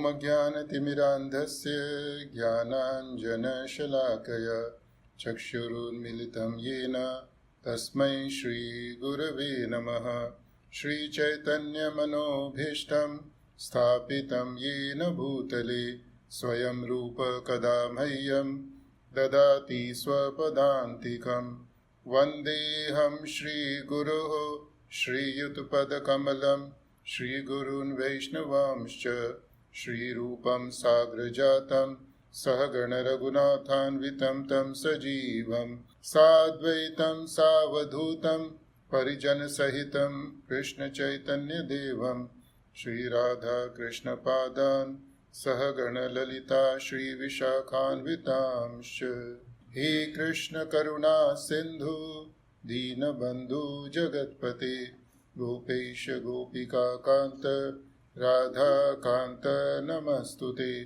ॐ ज्ञानतिमिरान्धस्य ज्ञानाञ्जनशलाकया चक्षुरुन्मिलितं येन तस्मै श्रीगुरवे नमः। श्रीचैतन्यमनोभीष्टं स्थापितं येन भूतले स्वयं रूप कदा मह्यं ददाति स्वपदान्तिकं। वन्देऽहं श्रीगुरोः श्रीयुतपदकमलं श्रीगुरून् वैष्णवांश्च श्रीरूपं साग्रजातं सहगण रघुनाथान्वितं तं सजीवं साद्वैतं सावधूतं परिजनसहितं कृष्णचैतन्यदेवं श्रीराधाकृष्णपादान् सहगण ललिता श्रीविशाखान्वितांश्च। हे कृष्ण करुणा सिन्धु दीनबन्धु जगत्पते गोपेश गोपिका कान्त राधा कान्त नमस्तुते।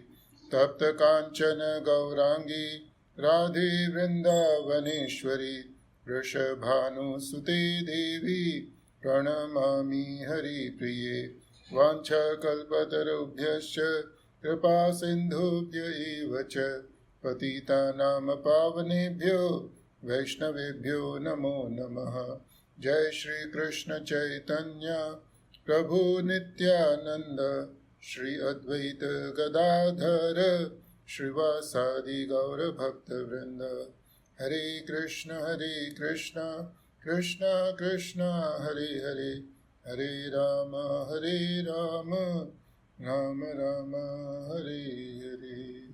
तप्त कांचन गौरांगी राधे वृंदावनेश्वरी वृषभानुसुते देवी प्रणमामि हरिप्रिये। वाञ्छाकल्पतरुभ्यश्च कृपा सिन्धुभ्य एव च पतितानां पावनेभ्यो वैष्णवेभ्यो नमो नमः। जय श्री कृष्ण चैतन्य प्रभु नित्यानंद श्री अद्वैत गदाधर श्रीवासादि गौर भक्तवृंद। हरे कृष्ण कृष्ण कृष्ण हरे हरे हरे राम राम राम हरे हरे।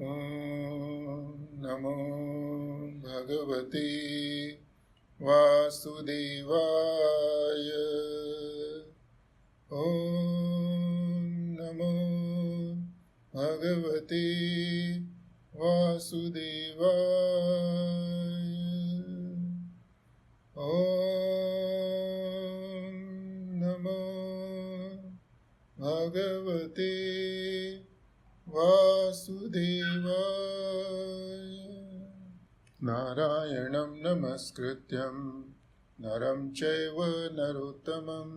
ओम नमो भगवते वासुदेवाय। ओम नमो भगवते वासुदेवाय। ओम नमो भगवते वासुदेवाय। नारायणं नमस्कृत्यं नरं चैव नरोत्तमं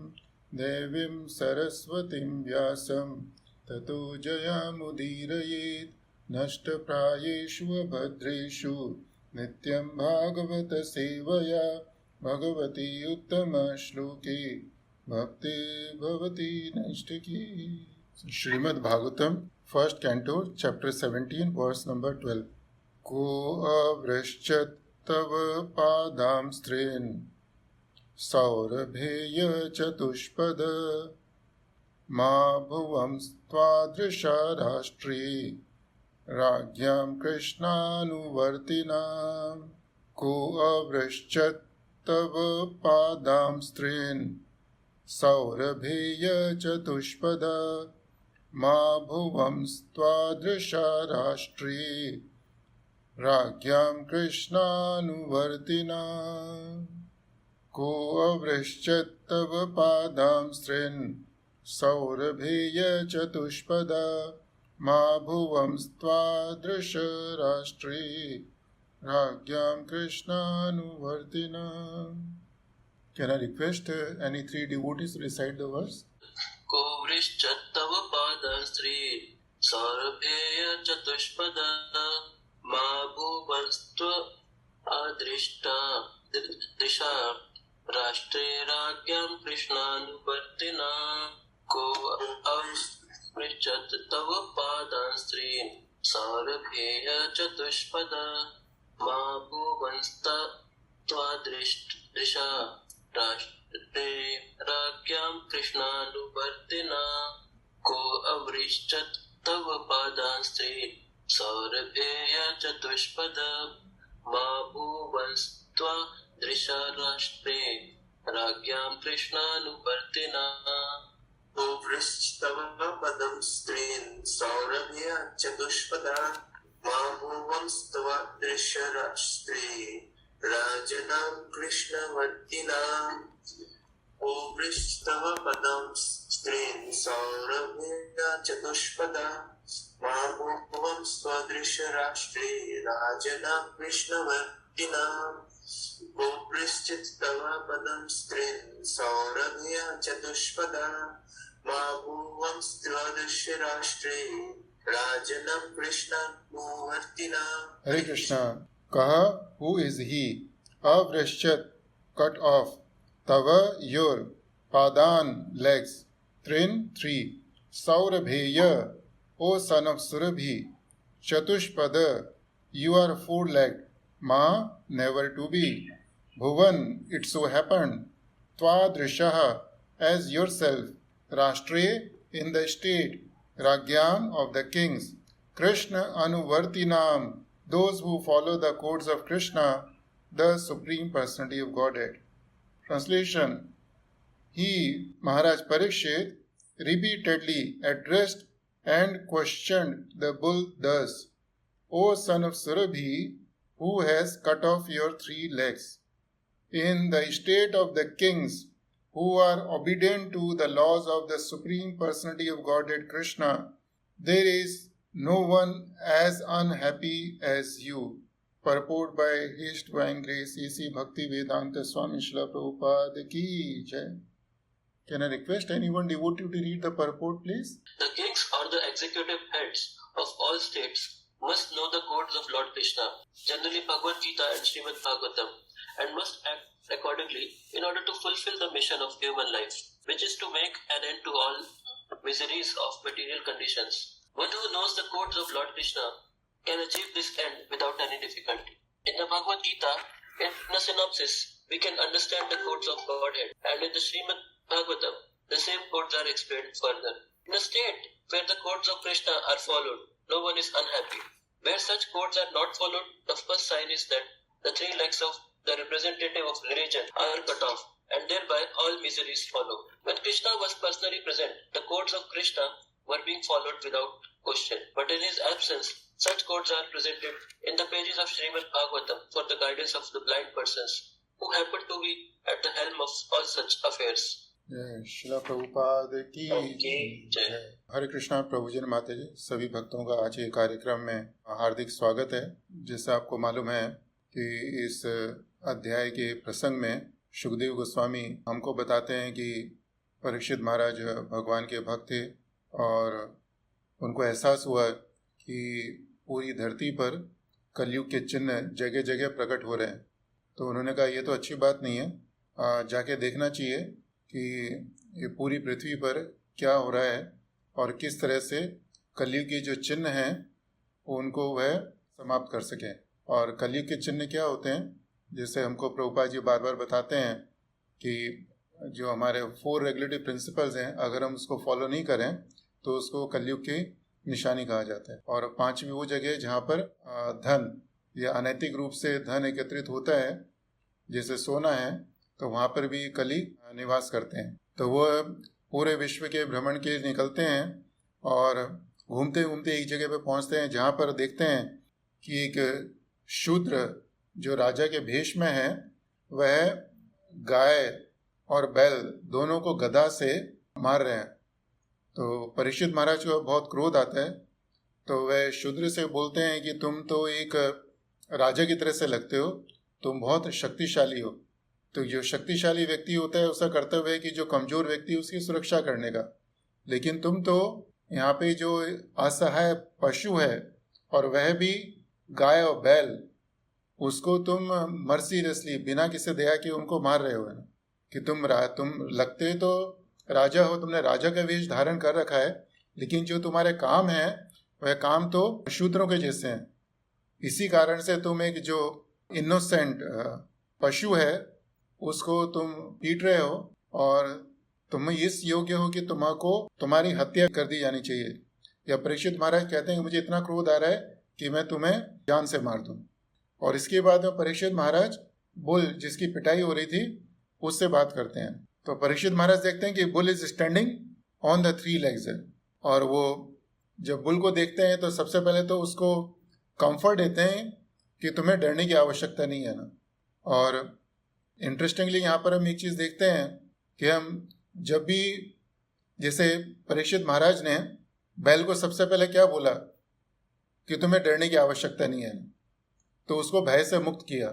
देवीं सरस्वतीं व्यासं ततो जयामुदीरयेत्। नष्टप्रायेषु अभद्रेषु नित्यं भागवत सेवया भगवती उत्तमश्लोके भक्ति भवति नैष्ठिकी। Shrimad Bhagavatam first canto chapter 17 verse number 12। को अवृश्चत् तव पादांस्त्रीन् सौरभेय चतुष्पद मा भुवंस्त्वादृशा राष्ट्रे राज्ञां कृष्णानुवर्तिनां। को अवृश्चत् तव पादांस्त्रीन् सौरभेय चतुष्पद मा भुवंस्त्वादृशा राष्ट्रे राज्ञां कृष्णानुवर्तिनां। को अवृश्चत् तव पादांस्त्रीन् सौरभेय चतुष्पद मा भुवंस्त्वादृश राष्ट्रे राज्ञां कृष्णानुवर्तिनां। Can I request any three devotees to recite the verse? को वृश्चत् तव पादांस्त्रीन् सौरभेय चतुष्पद मा भुवंस्त्व अदृष्टा दृशा राष्ट्रे राज्ञां कृष्णानुवर्तिनां। को अवृश्चत् तव पादांस्त्रीन् सौरभेय चतुष्पद मा भुवंस्त्वादृशा राष्ट्रे राज्ञां कृष्णानुवर्तिनां। को अवृश्चत् तव पादांस्त्रीन् सौरभेय चतुष्पद मा भुवंस्त्वादृशा राष्ट्रे राज्ञां कृष्णानुवर्तिनां। को वृश्चत् तव पादांस्त्रीन् सौरभेय चतुष्पद मा भुवंस्त्वादृशा राष्ट्रे राज्ञां कृष्णवर्तिनां। को वृश्चत् तव पादांस्त्रीन् सौरभेय चतुष्पद मा भुवंस्त्वादृशा राष्ट्रे राज्ञां कृष्णवर्तिनां। को वृश्चित् तव पादांस्त्रीन् सौरभेय चतुष्पद मा भुवंस्त्वदृश्य राष्ट्रे राजनं कृष्णानुवर्तिना. Hare Krishna. Kaha, who is he? Avrishchat, cut off. Tava, your. Padan, legs. Trin, 3. Saurabheya, O son of Surabhi. Chatushpada, you are 4-legged. Ma, never to be. Bhuvan, it so happened. Twadrishaha, as yourself. Rashtre, in the state. Ragyan, of the kings. Krishna Anuvartinam, those who follow the codes of Krishna, the Supreme Personality of Godhead. Translation: He, Maharaj Parikshit, repeatedly addressed and questioned the bull thus: O son of Surabhi, who has cut off your 3 legs? In the state of the kings who are obedient to the laws of the Supreme Personality of Godhead Krishna, there is no one as unhappy as you. Purport by His Divine Grace A.C. Bhaktivedanta Swami Srila Prabhupada Ki Jai. Can I request anyone devotee to read the purport, please? The kings or the executive heads of all states must know the codes of Lord Krishna, generally Bhagavad Gita and Srimad Bhagavatam, and must act accordingly in order to fulfill the mission of human life, which is to make an end to all miseries of material conditions. One who knows the codes of Lord Krishna can achieve this end without any difficulty. In the Bhagavad Gita, in a synopsis, we can understand the codes of Godhead, and in the Srimad Bhagavatam, the same codes are explained further. In a state where the codes of Krishna are followed, no one is unhappy. Where such codes are not followed, the first sign is that the 3 legs of the representative of religion are cut off, and thereby all miseries follow. When Krishna was personally present, the codes of Krishna were being followed without question. But in his absence, such codes are presented in the pages of Srimad Bhagavatam for the guidance of the blind persons who happen to be at the helm of all such affairs. जय श्रीला प्रभुपाद की जय। जय। हरे कृष्णा प्रभुजन माता जी, सभी भक्तों का आज के कार्यक्रम में हार्दिक स्वागत है। जैसा आपको मालूम है कि इस अध्याय के प्रसंग में शुकदेव गोस्वामी हमको बताते हैं कि परीक्षित महाराज भगवान के भक्त थे और उनको एहसास हुआ कि पूरी धरती पर कलयुग के चिन्ह जगह जगह प्रकट हो रहे हैं। तो उन्होंने कहा ये तो अच्छी बात नहीं है, जाके देखना चाहिए कि ये पूरी पृथ्वी पर क्या हो रहा है और किस तरह से कलयुग के जो चिन्ह हैं उनको वह समाप्त कर सकें। और कलयुग के चिन्ह क्या होते हैं, जैसे हमको प्रभुपाद जी बार बार बताते हैं कि जो हमारे 4 रेगुलेटरी प्रिंसिपल्स हैं, अगर हम उसको फॉलो नहीं करें तो उसको कलयुग की निशानी कहा जाता है। और 5वीं वो जगह जहाँ पर धन या अनैतिक रूप से धन एकत्रित होता है, जैसे सोना है, तो वहाँ पर भी कली निवास करते हैं। तो वो पूरे विश्व के भ्रमण के लिए निकलते हैं और घूमते घूमते एक जगह पे पहुँचते हैं जहाँ पर देखते हैं कि एक शूद्र जो राजा के भेष में है वह गाय और बैल दोनों को गदा से मार रहे हैं। तो परीक्षित महाराज को बहुत क्रोध आता है, तो वह शूद्र से बोलते हैं कि तुम तो एक राजा की तरह से लगते हो, तुम बहुत शक्तिशाली हो। तो जो शक्तिशाली व्यक्ति होता है उसका कर्तव्य है कि जो कमज़ोर व्यक्ति है उसकी सुरक्षा करने का, लेकिन तुम तो यहाँ पे जो असहाय पशु है और वह भी गाय और बैल, उसको तुम मर्सीलेसली बिना किसी दया के उनको मार रहे हो ना। कि तुम लगते तो राजा हो, तुमने राजा का वेश धारण कर रखा है, लेकिन जो तुम्हारे काम है वह काम तो शूद्रों के जैसे हैं। इसी कारण से तुम एक जो इनोसेंट पशु है उसको तुम पीट रहे हो और तुम इस योग्य हो कि तुम्हारी हत्या कर दी जानी चाहिए। या परीक्षित महाराज कहते हैं कि मुझे इतना क्रोध आ रहा है कि मैं तुम्हें जान से मार दूं। और इसके बाद में परीक्षित महाराज बुल जिसकी पिटाई हो रही थी उससे बात करते हैं। तो परीक्षित महाराज देखते हैं कि bull is standing on the 3 legs है, और वो जब बुल को देखते हैं तो सबसे पहले तो उसको कंफर्ट देते हैं कि तुम्हें डरने की आवश्यकता नहीं है ना। और इंटरेस्टिंगली यहाँ पर हम एक चीज़ देखते हैं कि हम जब भी, जैसे परीक्षित महाराज ने बैल को सबसे पहले क्या बोला कि तुम्हें डरने की आवश्यकता नहीं है, तो उसको भय से मुक्त किया।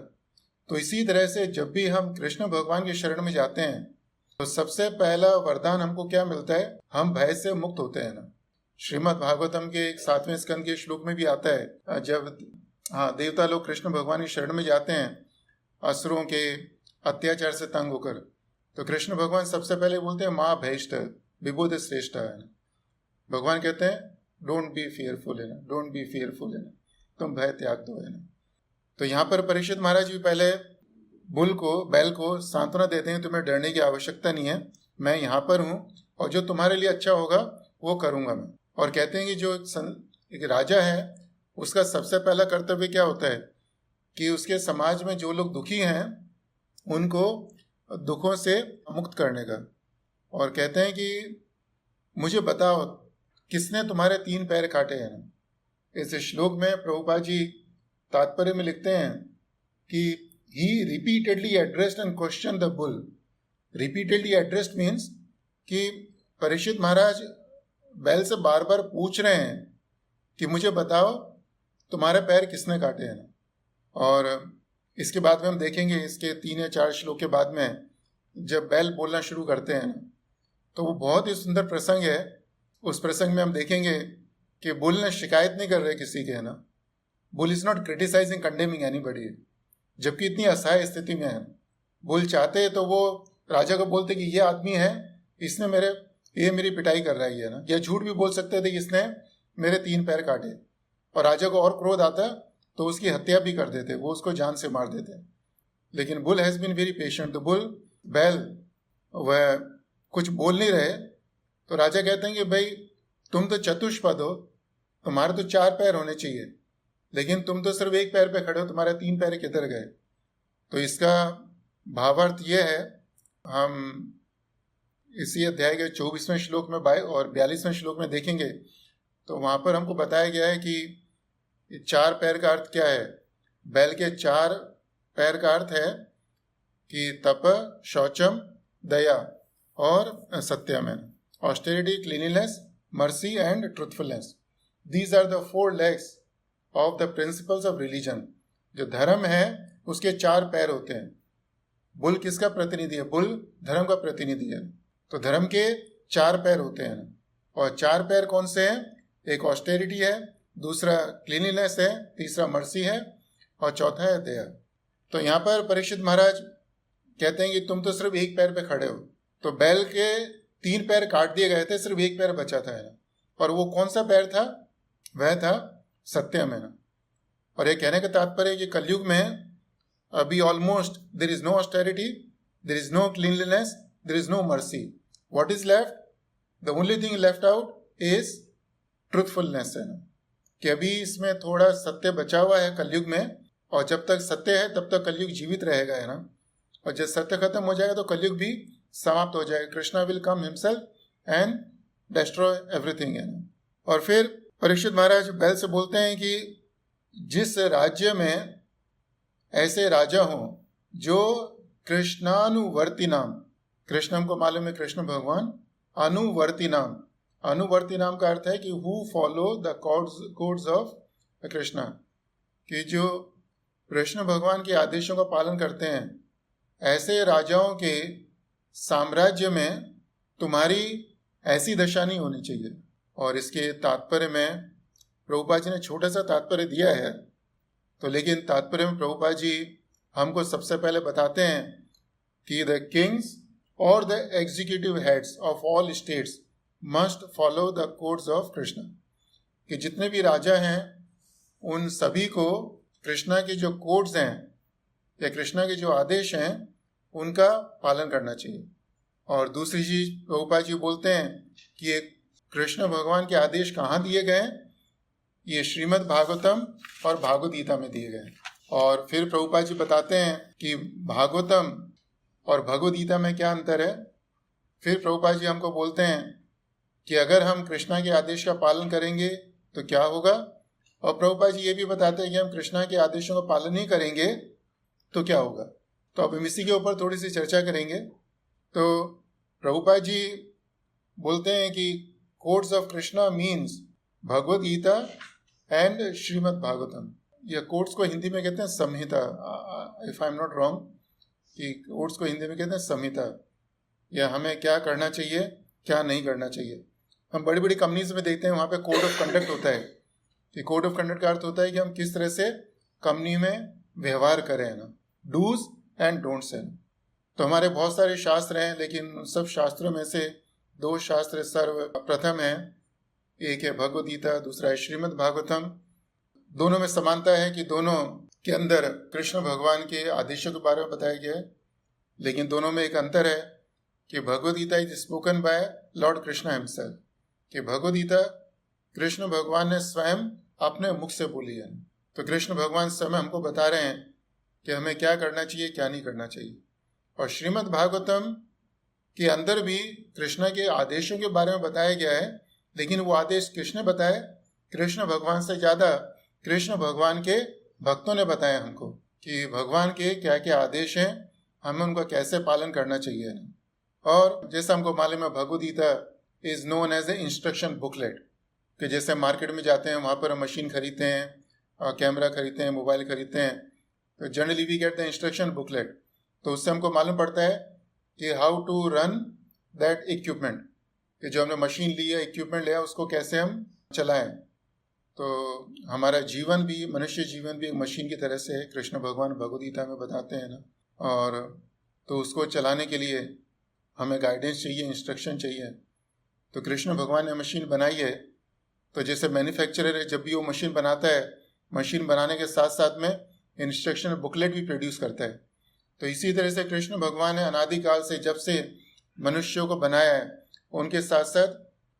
तो इसी तरह से जब भी हम कृष्ण भगवान के शरण में जाते हैं तो सबसे पहला वरदान हमको क्या मिलता है? हम भय से मुक्त होते हैं ना। श्रीमद् भागवतम के 7वें स्कंद के श्लोक में भी आता है, जब देवता लोग कृष्ण भगवान की शरण में जाते हैं असुरों के अत्याचार से तंग होकर, तो कृष्ण भगवान सबसे पहले बोलते हैं माँ भयष्ट विबुध श्रेष्ठ है ना। भगवान कहते हैं डोंट बी फियरफुल है ना, डोंट बी फियरफुल है ना, तुम भय त्याग दो है ना। तो यहाँ पर परीक्षित महाराज भी पहले बैल को सांत्वना देते हैं, तुम्हें डरने की आवश्यकता नहीं है, मैं यहाँ पर हूँ और जो तुम्हारे लिए अच्छा होगा वो करूँगा मैं। और कहते हैं कि जो एक राजा है उसका सबसे पहला कर्तव्य क्या होता है कि उसके समाज में जो लोग दुखी हैं उनको दुखों से मुक्त करने का। और कहते हैं कि मुझे बताओ किसने तुम्हारे 3 पैर काटे हैं ना। इस श्लोक में प्रभुपाद जी तात्पर्य में लिखते हैं कि he repeatedly addressed and questioned the bull. Repeatedly addressed means कि परीक्षित महाराज बैल से बार बार पूछ रहे हैं कि मुझे बताओ तुम्हारे पैर किसने काटे हैं। और इसके बाद में हम देखेंगे, इसके 3 या 4 श्लोक के बाद में जब बैल बोलना शुरू करते हैं तो वो बहुत ही सुंदर प्रसंग है। उस प्रसंग में हम देखेंगे कि बुल ने शिकायत नहीं कर रहे किसी के, है ना। Bull is not criticising condemning anybody, जबकि इतनी असहाय स्थिति में है। बुल चाहते तो वो राजा को बोलते कि ये आदमी है, इसने मेरी पिटाई कर रहा है ये ना, या झूठ भी बोल सकते थे कि इसने मेरे 3 पैर काटे, और राजा को और क्रोध आता तो उसकी हत्या भी कर देते, वो उसको जान से मार देते। लेकिन bull has been very patient. तो बैल वह कुछ बोल नहीं रहे, तो राजा कहते हैं कि भाई तुम तो चतुष्पद हो, तुम्हारे तो 4 पैर होने चाहिए, लेकिन तुम तो सिर्फ 1 पैर पे खड़े हो, तुम्हारे 3 पैर किधर गए। तो इसका भावार्थ यह है, हम इसी अध्याय के 24वें श्लोक में और 42वें श्लोक में देखेंगे तो वहाँ पर हमको बताया गया है कि 4 पैर का अर्थ क्या है। बैल के 4 पैर का अर्थ है कि तप, शौचम, दया और सत्यम, austerity, cleanliness, mercy and truthfulness. These are the 4 legs of the principles of religion. जो धर्म है उसके 4 पैर होते हैं। बुल किसका प्रतिनिधि है? बुल धर्म का प्रतिनिधि है। तो धर्म के 4 पैर होते हैं, और 4 पैर कौन से हैं? एक ऑस्टेरिटी है, दूसरा क्लीनिनेस है, तीसरा मर्सी है, और चौथा है दया। तो यहाँ पर परीक्षित महाराज कहते हैं कि तुम तो सिर्फ 1 पैर पे खड़े हो। तो बैल के 3 पैर काट दिए गए थे, सिर्फ 1 पैर बचा था, है ना। और वो कौन सा पैर था? वह था सत्यम, है ना। और ये कहने का तात्पर्य है कि कलयुग में अभी almost there is no austerity, there is no cleanliness, there is no mercy. What is left? The only thing left out is truthfulness, है ना। कि अभी इसमें थोड़ा सत्य बचा हुआ है कलयुग में, और जब तक सत्य है तब तक कलयुग जीवित रहेगा, है ना। और जब सत्य खत्म हो जाएगा तो कलयुग भी समाप्त हो जाएगा। Krishna will come himself and destroy everything, है ना। और फिर परीक्षित महाराज बैल से बोलते हैं कि जिस राज्य में ऐसे राजा हों जो कृष्णानुवर्ती नाम, कृष्ण हमको मालूम है कृष्ण भगवान, अनुवर्ती नाम, अनुवर्ती नाम का अर्थ है कि who follow the codes of Krishna, कि जो कृष्ण भगवान के आदेशों का पालन करते हैं, ऐसे राजाओं के साम्राज्य में तुम्हारी ऐसी दशा नहीं होनी चाहिए। और इसके तात्पर्य में प्रभुपाद जी ने छोटा सा तात्पर्य दिया है, तो लेकिन तात्पर्य में प्रभुपाद जी हमको सबसे पहले बताते हैं कि द किंग्स और the executive heads of all states must follow the codes of Krishna, कि जितने भी राजा हैं उन सभी को कृष्णा के जो कोड्स हैं या कृष्णा के जो आदेश हैं उनका पालन करना चाहिए। और दूसरी चीज प्रभुपाद जी बोलते हैं कि एक कृष्ण भगवान के आदेश कहाँ दिए गए? ये श्रीमद् भागवतम और भागवत गीता में दिए गए। और फिर प्रभुपाद जी बताते हैं कि भागवतम और भगवद गीता में क्या अंतर है। फिर प्रभुपाद जी हमको बोलते हैं कि अगर हम कृष्णा के आदेश का पालन करेंगे तो क्या होगा, और प्रभुपाद जी ये भी बताते हैं कि हम कृष्णा के आदेशों का पालन नहीं करेंगे तो क्या होगा। तो अब हम इसी के ऊपर थोड़ी सी चर्चा करेंगे। तो प्रभुपाद जी बोलते हैं कि codes of Krishna means Bhagavad Gita and Shrimad Bhagavatam. यह कोड्स को हिंदी में कहते हैं संहिता, if I am not wrong, कि कोड्स को हिंदी में कहते हैं संहिता। या हमें क्या करना चाहिए, क्या नहीं करना चाहिए। हम बड़ी बड़ी कंपनीज में देखते हैं, वहाँ पे कोड ऑफ कंडक्ट होता है कि कोड ऑफ कंडक्ट का अर्थ होता है कि हम किस तरह से कंपनी में व्यवहार करें ना, डूज एंड डोंट्स हैं। तो हमारे बहुत सारे शास्त्र हैं, लेकिन सब शास्त्रों में से 2 शास्त्र सर्वप्रथम हैं। एक है भगवद गीता, दूसरा है श्रीमद् भागवतम। दोनों में समानता है कि दोनों के अंदर कृष्ण भगवान के आदेशों के बारे में बताया गया है, लेकिन दोनों में एक अंतर है कि Bhagavad Gita is spoken by lord Krishna himself, कि भगवद गीता कृष्ण भगवान ने स्वयं अपने मुख से बोली है। तो कृष्ण भगवान स्वयं हमको बता रहे हैं कि हमें क्या करना चाहिए, क्या नहीं करना चाहिए। और श्रीमद् भागवतम के अंदर भी कृष्ण के आदेशों के बारे में बताया गया है, लेकिन वो आदेश किसने बताए? कृष्ण भगवान से ज़्यादा कृष्ण भगवान के भक्तों ने बताया हमको कि भगवान के क्या क्या आदेश हैं, हमें उनका कैसे पालन करना चाहिए। और जैसा हमको मालूम है, Bhagavad Gita is known as a instruction booklet, कि जैसे मार्केट में जाते हैं, वहाँ पर हम मशीन खरीदते हैं, कैमरा खरीदते हैं, मोबाइल खरीदते हैं, तो generally we get the instruction booklet. तो उससे हमको मालूम पड़ता है कि how to run that equipment, कि जो हमने मशीन ली है, इक्विपमेंट लिया, उसको कैसे हम चलाएं। तो हमारा जीवन भी, मनुष्य जीवन भी एक मशीन की तरह से है, कृष्ण भगवान भगवद गीता में बताते हैं ना। और तो उसको चलाने के लिए हमें गाइडेंस चाहिए, इंस्ट्रक्शन चाहिए। तो कृष्ण भगवान ने मशीन बनाई है, तो जैसे मैन्युफैक्चरर है, जब भी वो मशीन बनाता है, मशीन बनाने के साथ साथ में इंस्ट्रक्शन बुकलेट भी प्रोड्यूस करता है। तो इसी तरह से कृष्ण भगवान ने अनादिकाल से, जब से मनुष्यों को बनाया है, उनके साथ साथ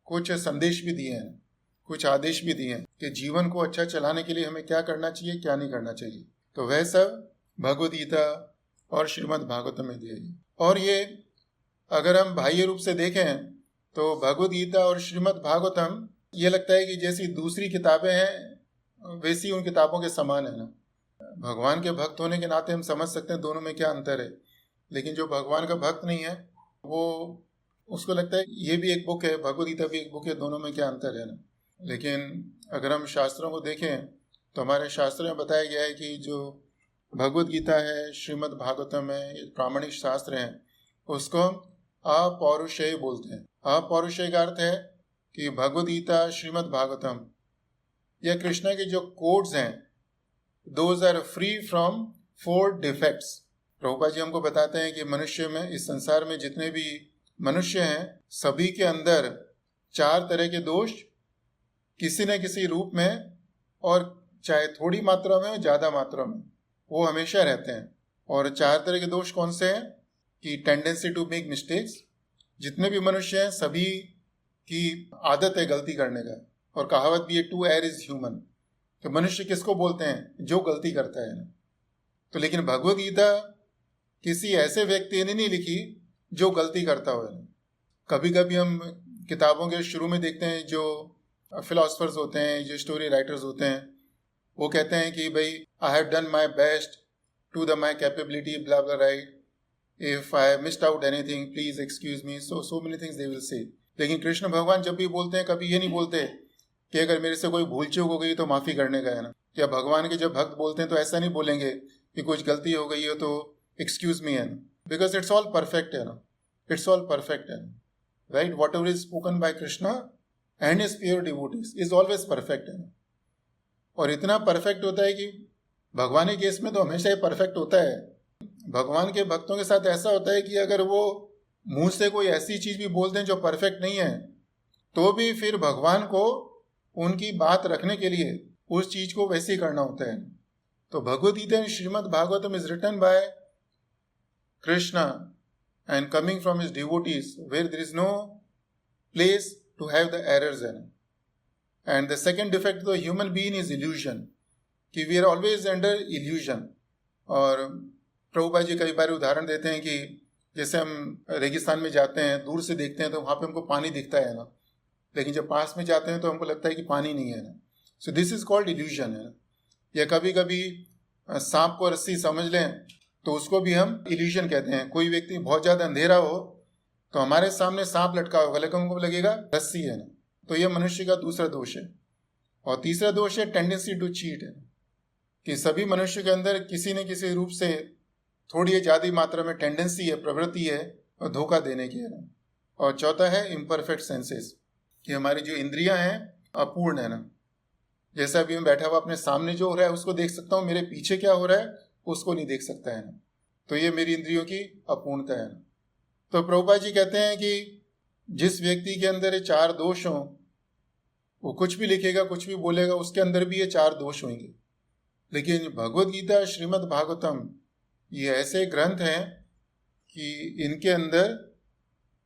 कुछ संदेश भी दिए हैं, कुछ आदेश भी दिए हैं कि जीवन को अच्छा चलाने के लिए हमें क्या करना चाहिए, क्या नहीं करना चाहिए। तो वह सब भगवद गीता और श्रीमद् भागवतम में दिया है। और ये अगर हम बाह्य रूप से देखें तो भगवद गीता और श्रीमद् भागवतम, ये लगता है कि जैसी दूसरी किताबें हैं वैसी उन किताबों के समान है ना। भगवान के भक्त होने के नाते हम समझ सकते हैं दोनों में क्या अंतर है, लेकिन जो भगवान का भक्त नहीं है वो, उसको लगता है ये भी एक बुक है, भगवद गीता भी एक बुक है, दोनों में क्या अंतर है ना। लेकिन अगर हम शास्त्रों को देखें तो हमारे शास्त्रों में बताया गया है कि जो भगवद गीता है, श्रीमद् भागवतम है, ये प्रामाणिक शास्त्र हैं, उसको अपौरुषेय बोलते हैं। अपौरुषेय का अर्थ है कि भगवद गीता, श्रीमद् भागवतम या कृष्ण के जो कोड्स हैं, those are free from 4 defects. Prabhupada ji हमको बताते हैं कि मनुष्य में, इस संसार में जितने भी मनुष्य हैं, सभी के अंदर 4 तरह के दोष किसी न किसी रूप में, और चाहे थोड़ी मात्रा में हो, ज़्यादा मात्रा में, वो हमेशा रहते हैं। और 4 तरह के दोष कौन से हैं? कि टेंडेंसी टू मेक मिस्टेक्स, जितने भी मनुष्य हैं सभी की आदत है गलती करने का, और कहावत भी है, टू एयर इज ह्यूमन। तो मनुष्य किसको बोलते हैं? जो गलती करता है। तो लेकिन भगवद गीता किसी ऐसे व्यक्ति ने नहीं लिखी जो गलती करता हो। कभी कभी हम किताबों के शुरू में देखते हैं जो फिलोसफर्स होते हैं, जो स्टोरी राइटर्स होते हैं, वो कहते हैं कि भाई I have done my best to the my capability, blah blah right, if I missed out anything please excuse me, so many things they will say. लेकिन कृष्ण भगवान जब भी बोलते हैं, कभी ये नहीं बोलते कि अगर मेरे से कोई भूल चूक हो गई तो माफ़ी करने का है ना। क्या भगवान के जब भक्त बोलते हैं तो ऐसा नहीं बोलेंगे कि कुछ गलती हो गई हो तो एक्सक्यूज मी है ना, बिकॉज इट्स ऑल परफेक्ट है ना, इट्स ऑल परफेक्ट है, right. What ever is spoken bye Krishna and his pure devotees is always perfect है ना। और इतना परफेक्ट होता है कि भगवान के केस में तो हमेशा ही परफेक्ट होता है। भगवान के भक्तों के साथ ऐसा होता है कि अगर वो मुंह से कोई ऐसी चीज भी बोलते हैं जो परफेक्ट नहीं है, तो भी फिर भगवान को उनकी बात रखने के लिए उस चीज को वैसे ही करना होता है। तो Bhagavad Gita and Shrimad Bhagavatam is written by Krishna and coming from his devotees, where there is no place to have the errors in. And the second defect the human being is illusion, कि we are always under illusion. और प्रभुपाद जी कई बार उदाहरण देते हैं कि जैसे हम रेगिस्तान में जाते हैं, दूर से देखते हैं तो वहाँ पे हमको पानी दिखता है ना, लेकिन जब पास में जाते हैं तो हमको लगता है कि पानी नहीं है ना। सो दिस इज कॉल्ड इल्यूजन है ना। या कभी कभी सांप को रस्सी समझ लें तो उसको भी हम इल्यूजन कहते हैं। कोई व्यक्ति बहुत ज़्यादा अंधेरा हो तो हमारे सामने सांप लटका होगा लेकिन हमको लगेगा रस्सी है ना। तो यह मनुष्य का दूसरा दोष है। और तीसरा दोष है टेंडेंसी टू चीट है, कि सभी मनुष्य के अंदर किसी न किसी रूप से थोड़ी ज़्यादा मात्रा में टेंडेंसी है, प्रवृत्ति है धोखा देने की है ना। और चौथा है इम्परफेक्ट सेंसेस, कि हमारी जो इंद्रियां हैं अपूर्ण है ना। जैसा अभी मैं बैठा हुआ अपने सामने जो हो रहा है उसको देख सकता हूँ, मेरे पीछे क्या हो रहा है उसको नहीं देख सकता है ना। तो ये मेरी इंद्रियों की अपूर्णता है ना। तो प्रभुपाद जी कहते हैं कि जिस व्यक्ति के अंदर ये 4 दोष हों, वो कुछ भी लिखेगा, कुछ भी बोलेगा, उसके अंदर भी ये 4 दोष होंगे। लेकिन भगवद गीता, श्रीमद् भागवतम, ये ऐसे ग्रंथ हैं कि इनके अंदर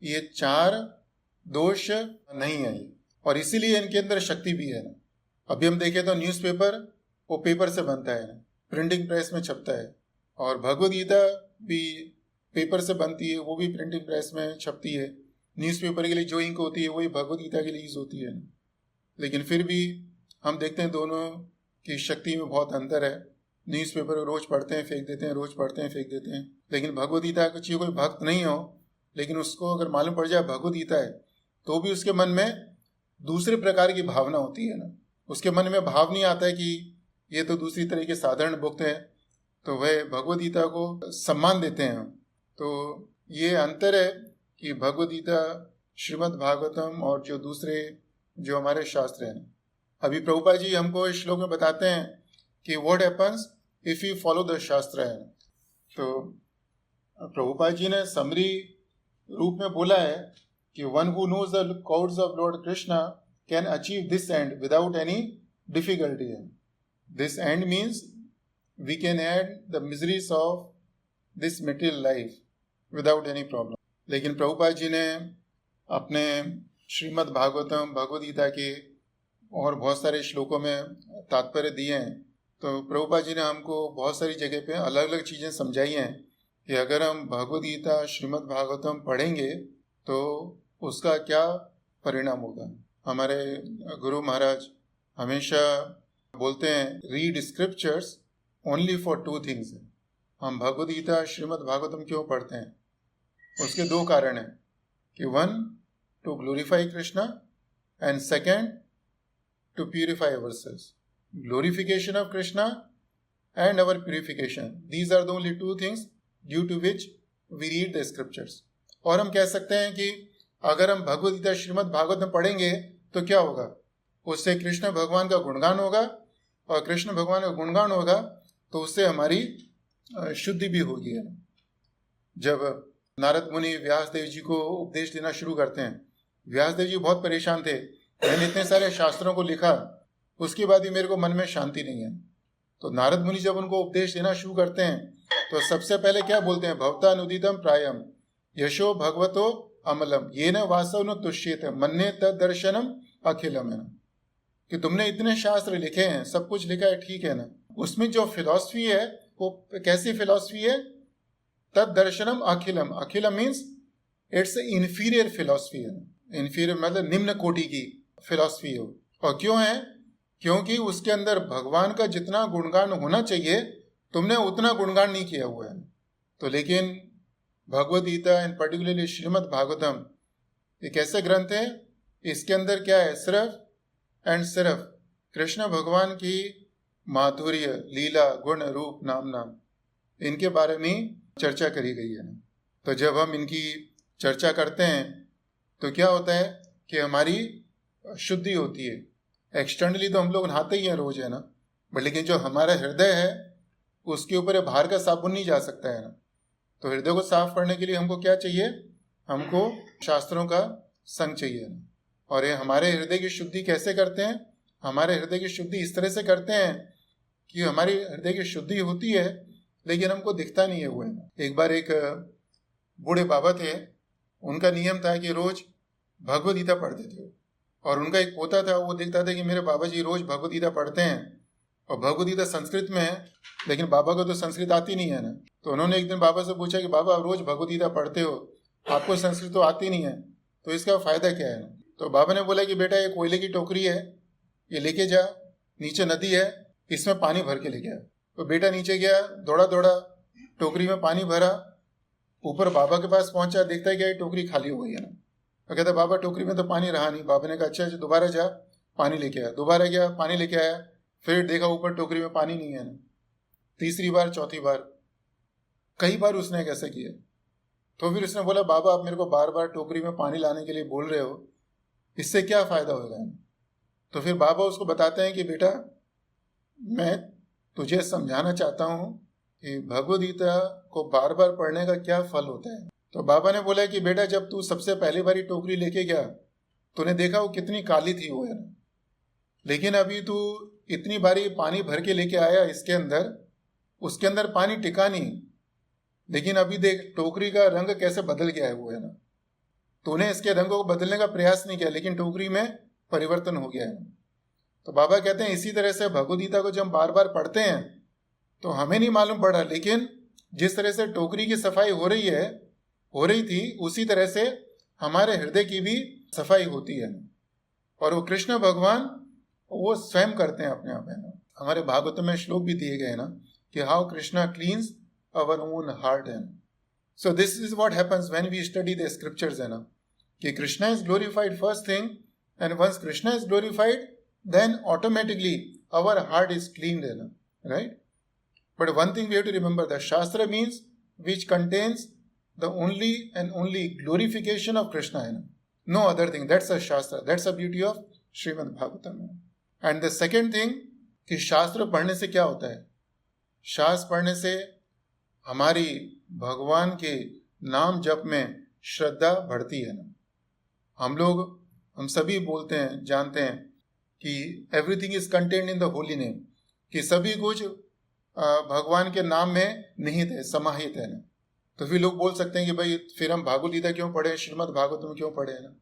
ये 4 दोष नहीं है, और इसीलिए इनके अंदर शक्ति भी है ना। अभी हम देखें तो न्यूज़पेपर वो पेपर से बनता है ना, प्रिंटिंग प्रेस में छपता है, और भगवद गीता भी पेपर से बनती है, वो भी प्रिंटिंग प्रेस में छपती है। न्यूज़पेपर के लिए जो इंक होती है वही भगवद गीता के लिए यूज होती है। लेकिन फिर भी हम देखते हैं दोनों की शक्ति में बहुत अंतर है। न्यूज़पेपर रोज पढ़ते हैं फेंक देते हैं, रोज पढ़ते हैं फेंक देते हैं। लेकिन भगवद गीता का चाहिए कोई भक्त नहीं हो, लेकिन उसको अगर मालूम पड़ जाए भगवद गीता है, तो भी उसके मन में दूसरे प्रकार की भावना होती है ना। उसके मन में भाव नहीं आता है कि ये तो दूसरी तरह के साधारण भक्त हैं, तो वह भगवद गीता को सम्मान देते हैं। तो ये अंतर है कि भगवद गीता, श्रीमद् भागवतम और जो दूसरे जो हमारे शास्त्र हैं। अभी प्रभुपाद जी हमको इस श्लोक में बताते हैं कि what happens if you follow the शास्त्र है। तो प्रभुपाद जी ने समरी रूप में बोला है कि one who knows the cords of lord Krishna can achieve this end without any difficulty. This end means we can end the miseries of this material life without any problem. लेकिन प्रभुपाद जी ने अपने श्रीमद् भागवतम, भगवद गीता के और बहुत सारे श्लोकों में तात्पर्य दिए हैं। तो प्रभुपाद जी ने हमको बहुत सारी जगह पे अलग अलग चीज़ें समझाई हैं कि अगर हम भगवद गीता, श्रीमद् भागवतम पढ़ेंगे तो उसका क्या परिणाम होगा। हमारे गुरु महाराज हमेशा बोलते हैं, read scriptures only for 2 things. हम भगवद गीता, श्रीमद् भागवतम क्यों पढ़ते हैं? उसके 2 कारण हैं कि 1 to glorify Krishna and second to purify ourselves. Glorification of Krishna and our purification, these are the only 2 things due to which we read the scriptures. और हम कह सकते हैं कि अगर हम भगवद गीता, श्रीमद् भागवतम पढ़ेंगे तो क्या होगा? उससे कृष्ण भगवान का गुणगान होगा, और कृष्ण भगवान का गुणगान होगा तो उससे हमारी शुद्धि भी होगी। जब नारद मुनि व्यास देव जी को उपदेश देना शुरू करते हैं, व्यास देव जी बहुत परेशान थे, मैंने इतने सारे शास्त्रों को लिखा, उसके बाद भी मेरे को मन में शांति नहीं है। तो नारद मुनि जब उनको उपदेश देना शुरू करते हैं तो सबसे पहले क्या बोलते हैं? भवतानुदितम प्रायम यशो भगवतो अमलम ये न वासव न तुष्येत मन्ने तद दर्शनम अखिलम। है ना, कि तुमने इतने शास्त्र लिखे हैं, सब कुछ लिखा है, ठीक है ना, उसमें जो फिलॉसफी है वो कैसी फिलॉसफी है? तद दर्शनम अखिलम। अखिलम मीन्स इट्स इंफीरियर फिलॉसफी है। इंफीरियर मतलब निम्न कोटि की फिलॉसफी हो। और क्यों है? क्योंकि उसके अंदर भगवान का जितना गुणगान होना चाहिए तुमने उतना गुणगान नहीं किया हुआ है। तो लेकिन भगवद गीता एंड पर्टिकुलरली श्रीमद् भागवतम एक ऐसे ग्रंथ है, इसके अंदर क्या है? सिर्फ एंड सिर्फ कृष्ण भगवान की माधुर्य, लीला, गुण, रूप, नाम इनके बारे में चर्चा करी गई है। तो जब हम इनकी चर्चा करते हैं तो क्या होता है कि हमारी शुद्धि होती है। एक्सटर्नली तो हम लोग नहाते ही हैं रोज, है ना, बट लेकिन जो हमारा हृदय है उसके ऊपर बाहर का साबुन नहीं जा सकता है ना। तो हृदय को साफ करने के लिए हमको क्या चाहिए? हमको शास्त्रों का संग चाहिए। और ये हमारे हृदय की शुद्धि कैसे करते हैं? हमारे हृदय की शुद्धि इस तरह से करते हैं कि हमारी हृदय की शुद्धि होती है लेकिन हमको दिखता नहीं है वो। एक बार एक बूढ़े बाबा थे, उनका नियम था कि रोज भगवद गीता पढ़ते थे, और उनका एक पोता था, वो देखता था कि मेरे बाबा जी रोज भगवद गीता पढ़ते हैं, और भगवद गीता संस्कृत में है, लेकिन बाबा को तो संस्कृत आती नहीं है ना। तो उन्होंने एक दिन बाबा से पूछा कि बाबा रोज भगवद गीता पढ़ते हो, आपको संस्कृत तो आती नहीं है, तो इसका फायदा क्या है? तो बाबा ने बोला कि बेटा ये कोयले की टोकरी है, ये लेके जा, नीचे नदी है, इसमें पानी भर के लेके आ। तो बेटा नीचे गया, दौड़ा दौड़ा टोकरी में पानी भरा, ऊपर बाबा के पास पहुंचा, देखता है क्या ये टोकरी खाली हो गई है ना। तो कहता बाबा टोकरी में तो पानी रहा नहीं। बाबा ने कहा अच्छा दोबारा जा, पानी लेके आया। दोबारा गया, पानी लेके आया, फिर देखा ऊपर टोकरी में पानी नहीं है ना। तीसरी बार, चौथी बार, कई बार उसने कैसे किया। तो फिर उसने बोला, बाबा आप मेरे को बार बार टोकरी में पानी लाने के लिए बोल रहे हो, इससे क्या फ़ायदा होगा? तो फिर बाबा उसको बताते हैं कि बेटा, मैं तुझे समझाना चाहता हूँ कि भगवद गीता को बार बार पढ़ने का क्या फल होता है। तो बाबा ने बोला कि बेटा, जब तू सबसे पहली बारी टोकरी लेके गया, तूने देखा वो कितनी काली थी वो, है ना। लेकिन अभी तू इतनी बारी पानी भर के लेके आया इसके अंदर, उसके अंदर पानी टिका नहीं, लेकिन अभी देख टोकरी का रंग कैसे बदल गया है वो, है ना। तूने इसके रंगों को बदलने का प्रयास नहीं किया, लेकिन टोकरी में परिवर्तन हो गया है। तो बाबा कहते हैं इसी तरह से भगवद गीता को जब हम बार बार पढ़ते हैं तो हमें नहीं मालूम पड़ रहा, लेकिन जिस तरह से टोकरी की सफाई हो रही थी, उसी तरह से हमारे हृदय की भी सफाई होती है। और वो कृष्ण भगवान वो स्वयं करते हैं अपने आप, है ना। हमारे भागवत में श्लोक भी दिए गए हैं ना कि how Krishna cleans our own heart, है। So this is what happens when we study the scriptures, है ना, कि Krishna is glorified first thing, and once Krishna is glorified then automatically our heart is cleaned, right? But one thing we have to remember, the Shastra means which contains the only and only glorification of Krishna, no other thing. That's a Shastra. That's the beauty of Srimad Bhagavatam. And the second thing कि शास्त्र पढ़ने से क्या होता है? शास्त्र पढ़ने से हमारी भगवान के नाम जप में श्रद्धा बढ़ती है ना। हम सभी बोलते हैं, जानते हैं कि everything is contained in the holy name, कि सभी कुछ भगवान के नाम में निहित है, समाहित है ना। तो फिर लोग बोल सकते हैं कि भाई फिर हम भागवत गीता क्यों पढ़े, श्रीमद् भागवतम क्यों पढ़े, ना।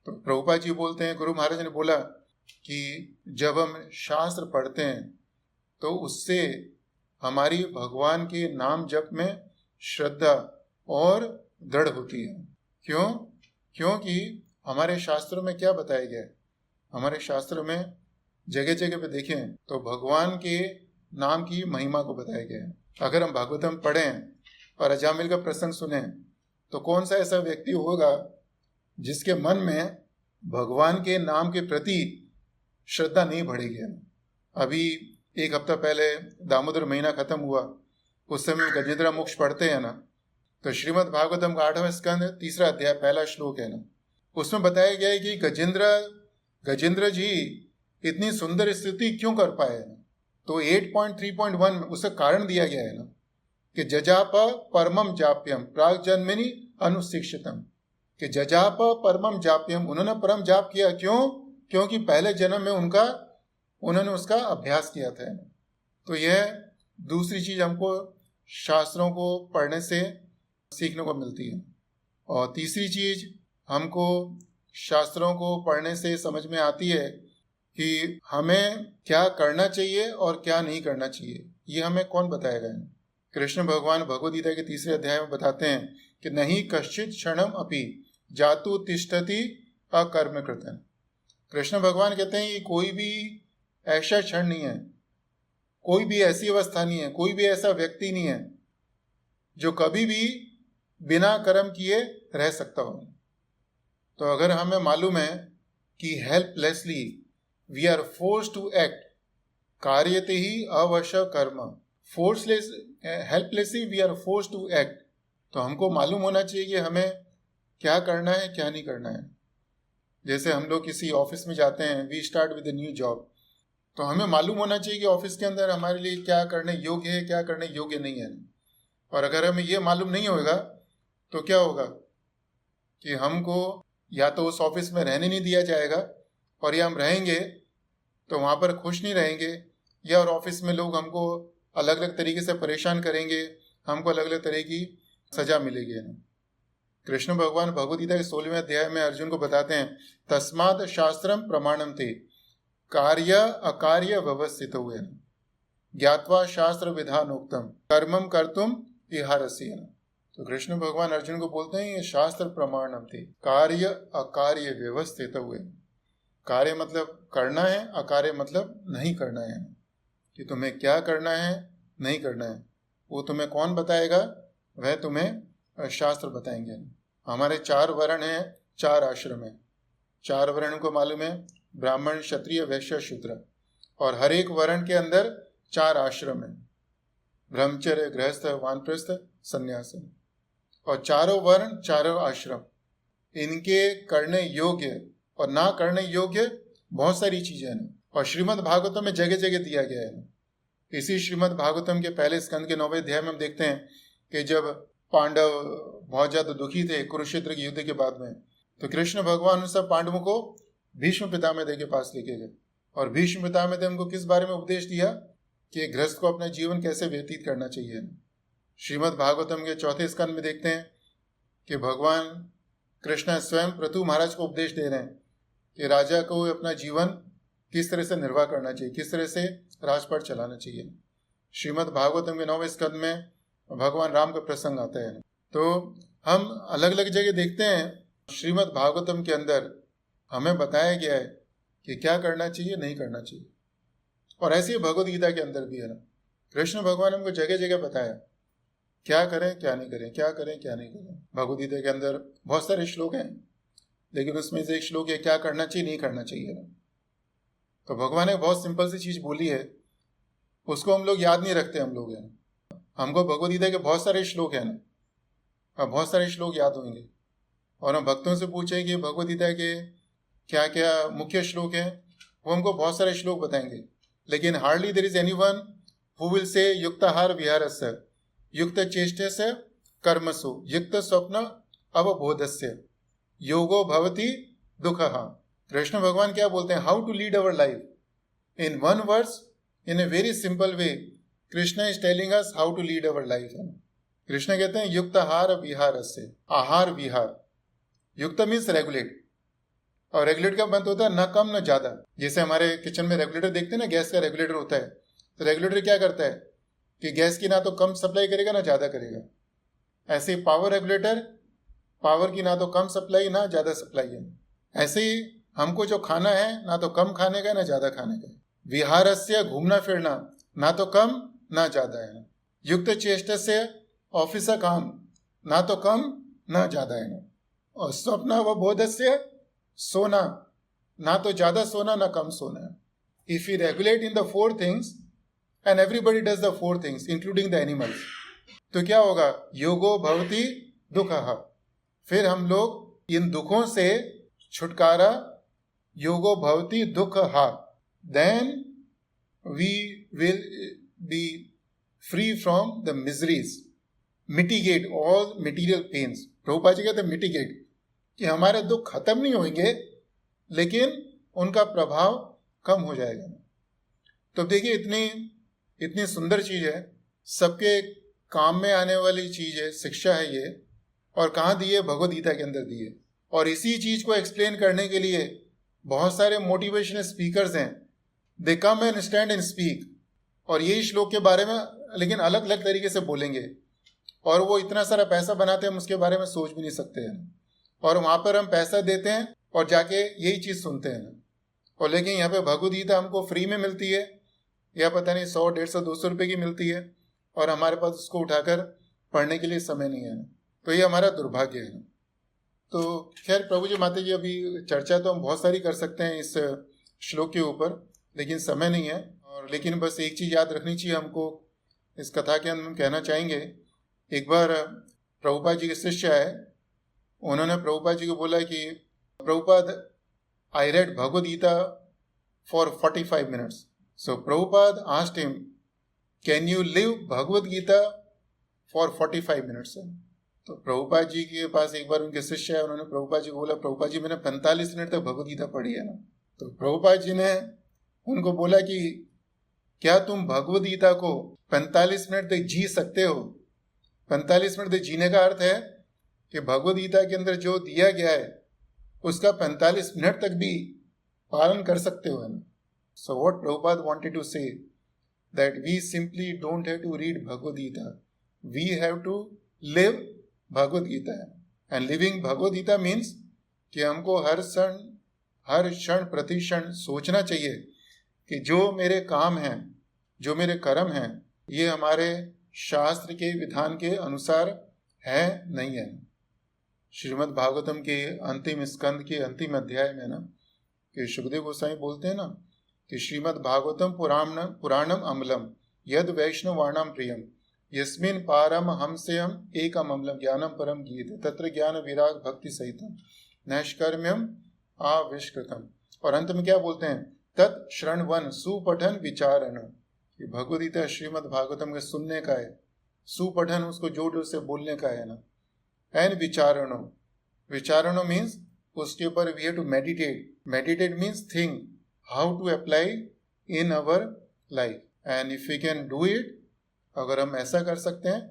तो प्रभुपाद जी बोलते हैं, गुरु महाराज ने बोला कि जब हम शास्त्र पढ़ते हैं तो उससे हमारी भगवान के नाम जप में श्रद्धा और दृढ़ होती है। क्योंकि हमारे शास्त्रों में क्या बताया गया है? हमारे शास्त्र में जगह जगह पे देखें तो भगवान के नाम की महिमा को बताया गया है। अगर हम भागवतम पढ़ें और अजामिल का प्रसंग सुने तो कौन सा ऐसा व्यक्ति होगा जिसके मन में भगवान के नाम के प्रति श्रद्धा नहीं बढ़ेगी। अभी एक हफ्ता पहले दामोदर महीना खत्म हुआ, उस समय गजेंद्र मोक्ष पढ़ते हैं ना, तो श्रीमद् भागवतम का 8वां स्कंद 3रा अध्याय 1 श्लोक है ना, उसमें बताया गया है कि गजेंद्र जी इतनी सुंदर स्तुति क्यों कर पाए। तो 8.3.1 में उसका कारण दिया गया है ना कि जजाप परमम जाप्यम प्राग जन्मिनी अनुशिक्षितम, कि जजाप परमम जाप्यम, उन्होंने परम जाप किया। क्योंकि पहले जन्म में उन्होंने उसका अभ्यास किया था। तो यह दूसरी चीज हमको शास्त्रों को पढ़ने से सीखने को मिलती है। और तीसरी चीज हमको शास्त्रों को पढ़ने से समझ में आती है कि हमें क्या करना चाहिए और क्या नहीं करना चाहिए। ये हमें कौन बताएगा? कृष्ण भगवान भगवद गीता के 3रे अध्याय में बताते हैं कि नहीं कश्चित क्षणम अपि जातु तिष्ठति अकर्म कृतन। कृष्ण भगवान कहते हैं कि कोई भी ऐसा क्षण नहीं है, कोई भी ऐसी अवस्था नहीं है, कोई भी ऐसा व्यक्ति नहीं है जो कभी भी बिना कर्म किए रह सकता हो। तो अगर हमें मालूम है कि helplessly we are forced to act, कार्यते ही अवश्य कर्म, helplessly we are forced to act, तो हमको मालूम होना चाहिए कि हमें क्या करना है क्या नहीं करना है। जैसे हम लोग किसी ऑफिस में जाते हैं, we start with a new job, तो हमें मालूम होना चाहिए कि ऑफिस के अंदर हमारे लिए क्या करने योग्य है, क्या करने योग्य नहीं है। और अगर हमें ये मालूम नहीं होगा तो क्या होगा कि हमको या तो उस ऑफिस में रहने नहीं दिया जाएगा, और या हम रहेंगे तो वहाँ पर खुश नहीं रहेंगे, या और ऑफिस में लोग हमको अलग अलग तरीके से परेशान करेंगे, हमको अलग अलग तरह की सजा मिलेगी। कृष्ण भगवान भगवद गीता के 16वें अध्याय में अर्जुन को बताते हैं, तस्माद शास्त्रम प्रमाणम थे कार्य अकार्य व्यवस्थित हुए ज्ञात्वा शास्त्र विधानोक्तम कर्मम कर्तुम इहारसी। तो कृष्ण भगवान अर्जुन को बोलते हैं ये शास्त्र प्रमाणम थे, कार्य अकार्य व्यवस्थित हुए। कार्य मतलब करना है, अकार्य मतलब नहीं करना है। कि तुम्हें क्या करना है नहीं करना है वो तुम्हें कौन बताएगा? वह तुम्हें शास्त्र बताएंगे। हमारे 4 वर्ण हैं, 4 आश्रम हैं। 4 वर्ण को मालूम है, ब्राह्मण क्षत्रिय वैश्य शूद्र, और हर एक वर्ण के अंदर 4 आश्रम हैं, ब्रह्मचर्य गृहस्थ वानप्रस्थ संन्यास। और चारों वर्ण चारों आश्रम, इनके करने योग्य और ना करने योग्य बहुत सारी चीजें हैं। और श्रीमद् भागवतम में जगह जगह दिया गया है। इसी श्रीमद् भागवतम के पहले स्कंद के 9वें अध्याय में हम देखते हैं कि जब पांडव बहुत ज्यादा दुखी थे कुरुक्षेत्र के युद्ध के बाद में, तो कृष्ण भगवान उन सब पांडवों को भीष्म पितामह के पास लेके गए और भीष्म पितामह उनको किस बारे में उपदेश दिया कि गृहस्थ को अपना जीवन कैसे व्यतीत करना चाहिए। श्रीमद् भागवतम के 4थे स्कंद में देखते हैं कि भगवान कृष्ण स्वयं पृथु महाराज को उपदेश दे रहे हैं कि राजा को अपना जीवन किस तरह से निर्वाह करना चाहिए, किस तरह से राजपाट चलाना चाहिए। श्रीमद् भागवतम के 9वें स्कंद में भगवान राम का प्रसंग आता है। तो हम अलग अलग जगह देखते हैं श्रीमद् भागवतम के अंदर हमें बताया गया है कि क्या करना चाहिए, नहीं करना चाहिए। और ऐसे ही भगवद गीता के अंदर भी है ना, कृष्ण भगवान हमको जगह जगह बताया क्या करें क्या नहीं करें, क्या करें क्या नहीं करें। भगवद गीता के अंदर बहुत सारे श्लोक हैं, लेकिन उसमें से एक श्लोक है क्या करना चाहिए नहीं करना चाहिए ना। तो भगवान ने बहुत सिंपल सी चीज बोली है, उसको हम लोग याद नहीं रखते। हम लोग हैं, हमको भगवद गीता के बहुत सारे श्लोक हैं ना, बहुत सारे श्लोक याद होंगे और हम भक्तों से पूछें कि भगवद गीता के क्या क्या मुख्य श्लोक हैं, वो हमको बहुत सारे श्लोक बताएंगे। लेकिन hardly there is anyone who will say युक्ताहार विहारस्य युक्त चेष्टस्य कर्मसु युक्त स्वप्न अवबोधस्य योगो भवति दुःखः। कृष्ण भगवान क्या बोलते हैं, how to lead our life in one words, in a very simple way Krishna is telling us how to lead our life. Krishna कहते हैं युक्त आहार विहारस्य, आहार विहार। युक्त मीन्स रेगुलेट, और रेगुलेट का मतलब होता है न कम न ज्यादा। जैसे हमारे किचन में रेगुलेटर देखते हैं ना, गैस का रेगुलेटर होता है, तो रेगुलेटर क्या करता है कि गैस की ना तो कम सप्लाई करेगा ना ज्यादा करेगा। ऐसे ही पावर रेगुलेटर, पावर की ना तो कम सप्लाई ना ज्यादा सप्लाई है। ऐसे ही हमको जो खाना है ना तो कम खाने का ना ज्यादा खाने का। विहारस्य घूमना फिरना, ना तो कम ना ज्यादा है। युक्त चेष्ट से ऑफिस का काम, ना तो कम ना ज्यादा है। और स्वप्न व बोध से सोना, ना तो ज्यादा सोना ना कम सोना। If you regulate in the 4 things and everybody does the 4 things including the animals, तो क्या होगा, योगो भवति दुःखः। फिर हम लोग इन दुखों से छुटकारा, योगो भवति दुःखः, then we will be free from the miseries, mitigate all material pains. Prabhupada ji कहते हैं मिटिगेट, कि हमारे दुख खत्म नहीं होंगे लेकिन उनका प्रभाव कम हो जाएगा। तो देखिए इतनी सुंदर चीज है, सबके काम में आने वाली चीज है, शिक्षा है ये। और कहाँ दी है, भगवद गीता के अंदर दी है। और इसी चीज को एक्सप्लेन करने के लिए बहुत सारे मोटिवेशनल स्पीकर्स हैं, they come and stand and speak, और यही श्लोक के बारे में लेकिन अलग अलग तरीके से बोलेंगे। और वो इतना सारा पैसा बनाते हैं, हम उसके बारे में सोच भी नहीं सकते हैं। और वहां पर हम पैसा देते हैं और जाके यही चीज सुनते हैं। और लेकिन यहाँ पे भगवद गीता हमको फ्री में मिलती है, या पता नहीं 100, 150, 200 रुपए की मिलती है, और हमारे पास उसको उठाकर पढ़ने के लिए समय नहीं है। तो ये हमारा दुर्भाग्य है। तो खैर प्रभु जी, माता जी, अभी चर्चा तो हम बहुत सारी कर सकते हैं इस श्लोक के ऊपर, लेकिन समय नहीं है। और लेकिन बस एक चीज याद रखनी चाहिए हमको, इस कथा के अंदर हम कहना चाहेंगे। एक बार प्रभुपाद जी के शिष्य आए, उन्होंने प्रभुपाद जी को बोला कि Prabhupada, I read Bhagavad Gita for 45 minutes. So Prabhupada asked him, can you live Bhagavad Gita for 45 minutes. तो प्रभुपाद जी के पास एक बार उनके शिष्य है, उन्होंने प्रभुपाद जी को बोला, प्रभुपाद जी मैंने 45 मिनट तक भगवद गीता पढ़ी है ना। तो प्रभुपाद जी ने उनको बोला कि क्या तुम भगवद गीता को 45 मिनट तक जी सकते हो। 45 मिनट तक जीने का अर्थ है कि भगवद गीता के अंदर जो दिया गया है उसका 45 मिनट तक भी पालन कर सकते हो। So what Prabhupada wanted to say, that we simply don't have to read Bhagavad Gita, we have to live Bhagavad Gita. And living Bhagavad Gita means कि हमको हर क्षण प्रति क्षण सोचना चाहिए कि जो मेरे काम हैं, जो मेरे कर्म हैं, ये हमारे शास्त्र के विधान के अनुसार है नहीं है। श्रीमद् भागवतम के अंतिम स्कंद के अंतिम अध्याय में ना, कि सुखदेव गोस्वामी बोलते हैं ना कि श्रीमद् भागवतम पुराणम अमलम यद वैष्णवाणाम प्रियम यस्मिन् पारम हमसेयम एकम अम्लम ज्ञानम परम गीयते तत्र ज्ञान विराग भक्ति सहितम नैष्कर्म्यम आविष्कृतम। और अंत में क्या बोलते हैं? तत् श्रवण सुपठन विचारण। ये भगवद गीता श्रीमद् भागवतम के सुनने का है, सुपठन उसको जोड़ जोड़ से बोलने का है ना। एंड विचारणो, विचारणो मीन्स उसके ऊपर we have to meditate. Meditate means think how to apply in our life, and if we can do it, अगर हम ऐसा कर सकते हैं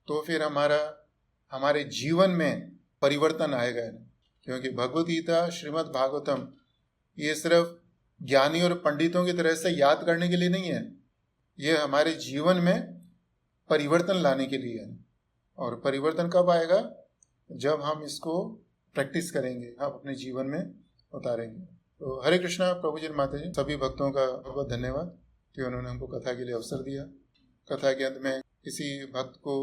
तो फिर हमारे जीवन में परिवर्तन आएगा। क्योंकि भगवद गीता श्रीमद् भागवतम ये सिर्फ ज्ञानी और पंडितों की तरह से याद करने के लिए नहीं है, ये हमारे जीवन में परिवर्तन लाने के लिए है। और परिवर्तन कब आएगा? जब हम इसको प्रैक्टिस करेंगे, हम अपने जीवन में उतारेंगे। तो हरे कृष्णा। प्रभु जी माता जी, सभी भक्तों का बहुत बहुत धन्यवाद कि उन्होंने हमको कथा के लिए अवसर दिया। कथा के अंत में किसी भक्त को